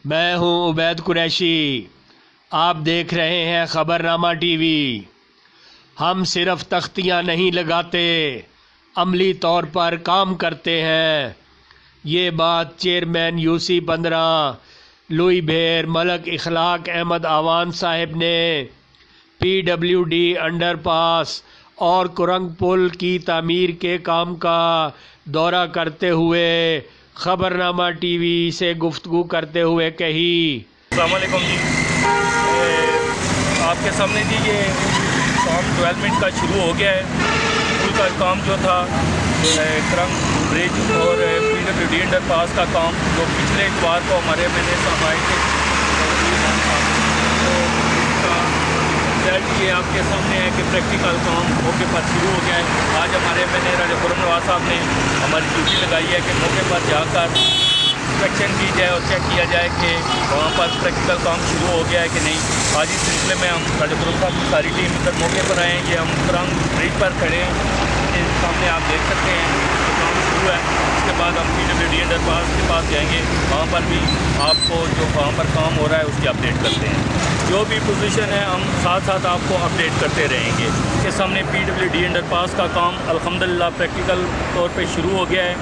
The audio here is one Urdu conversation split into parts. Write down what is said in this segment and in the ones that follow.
میں ہوں عبید قریشی، آپ دیکھ رہے ہیں خبرنامہ ٹی وی۔ ہم صرف تختیاں نہیں لگاتے، عملی طور پر کام کرتے ہیں۔ یہ بات چیئرمین UC-15 لوئی بھیر ملک اخلاق احمد آوان صاحب نے PWD انڈر پاس اور کرنگ پل کی تعمیر کے کام کا دورہ کرتے ہوئے خبرنامہ ٹی وی سے گفتگو کرتے ہوئے کہی۔ السلام علیکم جی، آپ کے سامنے جی یہ کام ڈیولپمنٹ کا شروع ہو گیا ہے۔ پل کا کام جو تھا کرنگ برج اور PWD انڈر پاس کا کام جو پچھلے اتوار کو ہمارے صاحب آئے تھے، تو اس کا رزلٹ یہ آپ کے سامنے ہے کہ پریکٹیکل کام موقع پر شروع ہو گیا ہے۔ آج ہمارے راجہ خرم نواز صاحب نے ہماری ڈیوٹی لگائی ہے کہ موقع پر جا کر انسپیکشن کی جائے اور چیک کیا جائے کہ وہاں پر پریکٹیکل کام شروع ہو گیا ہے کہ نہیں۔ آج اس سلسلے میں ہم راجہ خرم صاحب کی ساری ٹیم ادھر موقع پر آئے ہیں۔ یہ ہم کرنگ برج پر کھڑے ہیں، اس سامنے آپ دیکھ سکتے ہیں کہ کام شروع ہے۔ اس کے بعد ہم PWD انڈر پاس کے پاس جائیں گے، وہاں پر بھی آپ کو جو وہاں پر کام ہو رہا ہے اس کی اپڈیٹ کرتے ہیں۔ جو بھی پوزیشن ہے ہم ساتھ ساتھ آپ کو اپڈیٹ کرتے رہیں گے۔ اس کے سامنے PWD انڈر پاس کا کام الحمدللہ پریکٹیکل طور پہ شروع ہو گیا ہے۔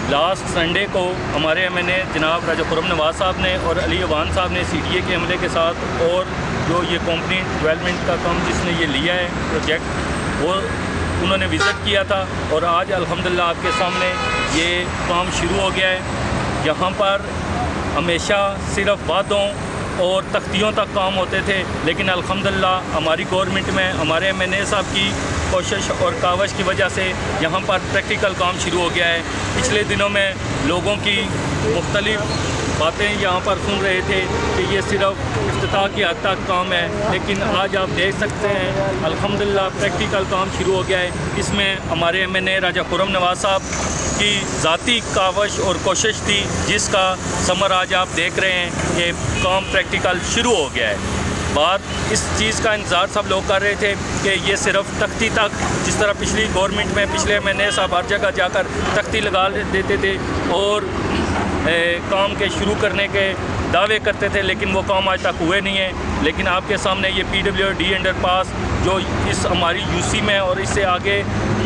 لاسٹ سنڈے کو ہمارے MNA جناب راجہ خرم نواز صاحب نے اور علی عوان صاحب نے CDA کے عملے کے ساتھ اور جو یہ کمپنی ڈیولپمنٹ کا کام جس نے یہ لیا ہے پروجیکٹ، وہ انہوں نے وزٹ کیا تھا اور آج الحمدللہ آپ کے سامنے یہ کام شروع ہو گیا ہے۔ یہاں پر ہمیشہ صرف وعدوں اور تختیوں تک کام ہوتے تھے، لیکن الحمدللہ ہماری گورنمنٹ میں ہمارے MNA صاحب کی کوشش اور کاوش کی وجہ سے یہاں پر پریکٹیکل کام شروع ہو گیا ہے۔ پچھلے دنوں میں لوگوں کی مختلف باتیں یہاں پر سن رہے تھے کہ یہ صرف افتتاح کی حد تک کام ہے، لیکن آج آپ دیکھ سکتے ہیں الحمدللہ پریکٹیکل کام شروع ہو گیا ہے۔ اس میں ہمارے MNA راجہ خرم نواز صاحب کی ذاتی کاوش اور کوشش تھی، جس کا ثمر آج آپ دیکھ رہے ہیں کہ کام پریکٹیکل شروع ہو گیا ہے۔ بات اس چیز کا انتظار سب لوگ کر رہے تھے کہ یہ صرف تختی تک، جس طرح پچھلی گورنمنٹ میں پچھلے MNA صاحب ہر جگہ جا کر تختی لگا دیتے تھے اور کام کے شروع کرنے کے دعوے کرتے تھے، لیکن وہ کام آج تک ہوئے نہیں ہیں۔ لیکن آپ کے سامنے یہ PWD انڈر پاس جو اس ہماری UC میں اور اس سے آگے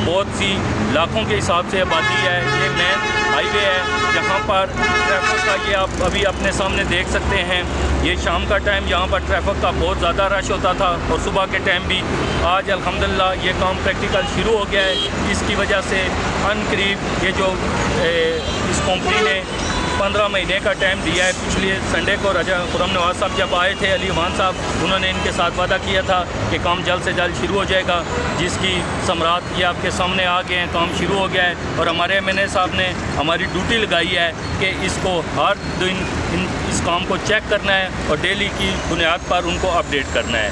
بہت سی لاکھوں کے حساب سے آبادی ہے، یہ مین ہائی وے ہے جہاں پر ٹریفک کا یہ آپ ابھی اپنے سامنے دیکھ سکتے ہیں۔ یہ شام کا ٹائم یہاں پر ٹریفک کا بہت زیادہ رش ہوتا تھا اور صبح کے ٹائم بھی۔ آج الحمدللہ یہ کام پریکٹیکل شروع ہو گیا ہے۔ اس کی وجہ سے ان قریب یہ جو اس کمپنی نے 15 مہینے کا ٹائم دیا ہے۔ پچھلے سنڈے کو راجہ خرم نواز صاحب جب آئے تھے، علی عوان صاحب، انہوں نے ان کے ساتھ وعدہ کیا تھا کہ کام جلد سے جلد شروع ہو جائے گا، جس کی ثمرات یہ آپ کے سامنے آ گئے ہیں۔ کام شروع ہو گیا ہے اور ہمارے MNA صاحب نے ہماری ڈیوٹی لگائی ہے کہ اس کو ہر دن اس کام کو چیک کرنا ہے اور ڈیلی کی بنیاد پر ان کو اپڈیٹ کرنا ہے۔